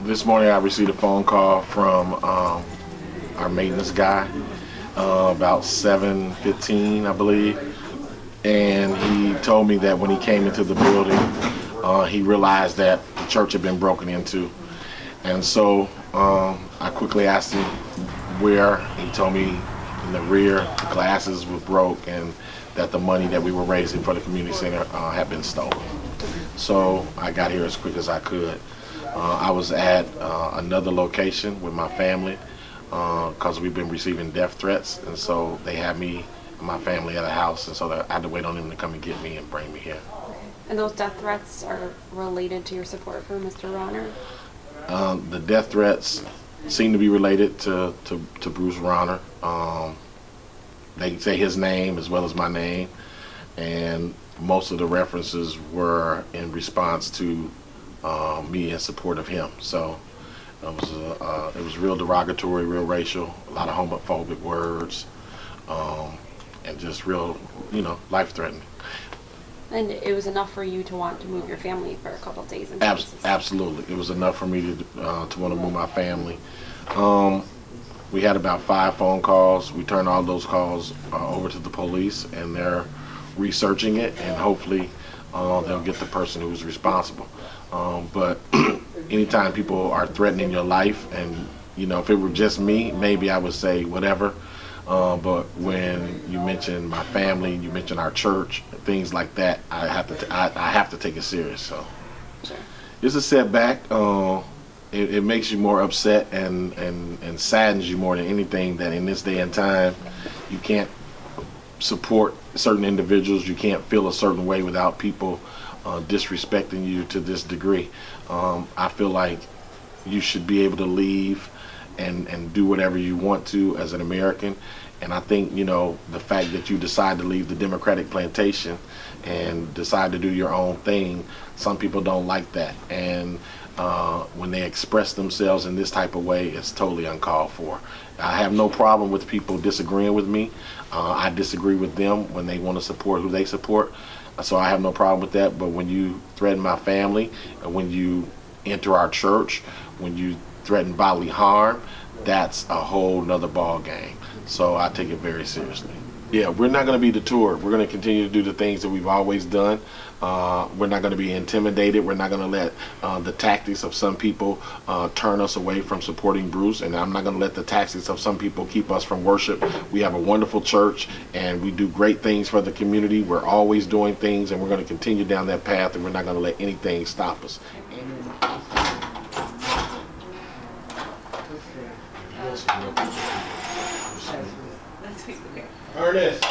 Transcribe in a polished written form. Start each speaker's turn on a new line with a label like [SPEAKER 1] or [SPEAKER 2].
[SPEAKER 1] This morning I received a phone call from our maintenance guy about 7:15, I believe, and he told me that when he came into the building, he realized that the church had been broken into, and so I quickly asked him where. He told me in the rear the glasses were broke and that the money that we were raising for the community center had been stolen. So I got here as quick as I could. I was at another location with my family because we've been receiving death threats, and so they had me and my family at a house, and so I had to wait on them to come and get me and bring me here.
[SPEAKER 2] And those death threats are related to your support for Mr. Rauner?
[SPEAKER 1] The death threats seem to be related to Bruce Rauner. They say his name as well as my name, and most of the references were in response to me in support of him. So it was real derogatory, real racial, a lot of homophobic words, and just real, life-threatening.
[SPEAKER 2] And it was enough for you to want to move your family for a couple of days?
[SPEAKER 1] Absolutely. It was enough for me to want to move my family. We had about 5 phone calls. We turned all those calls over to the police, and they're researching it, and hopefully they'll get the person who's responsible. But anytime people are threatening your life, and if it were just me, maybe I would say whatever. But when you mention my family, you mention our church, things like that, I have to take it serious. So
[SPEAKER 2] sure.
[SPEAKER 1] It's a setback. It makes you more upset and saddens you more than anything that in this day and time you can't support certain individuals, you can't feel a certain way without people disrespecting you to this degree. I feel like you should be able to leave and do whatever you want to as an American, and I think the fact that you decide to leave the Democratic plantation and decide to do your own thing, some people don't like that, and when they express themselves in this type of way, it's totally uncalled for. I have no problem with people disagreeing with me. I disagree with them when they want to support who they support, so I have no problem with that. But when you threaten my family, and when you enter our church, when you threaten bodily harm, that's a whole nother ball game. So I take it very seriously. Yeah, we're not going to be detoured. We're going to continue to do the things that we've always done. We're not going to be intimidated. We're not going to let the tactics of some people turn us away from supporting Bruce, and I'm not going to let the tactics of some people keep us from worship. We have a wonderful church, and we do great things for the community. We're always doing things, and we're going to continue down that path, and we're not going to let anything stop us. Ernest.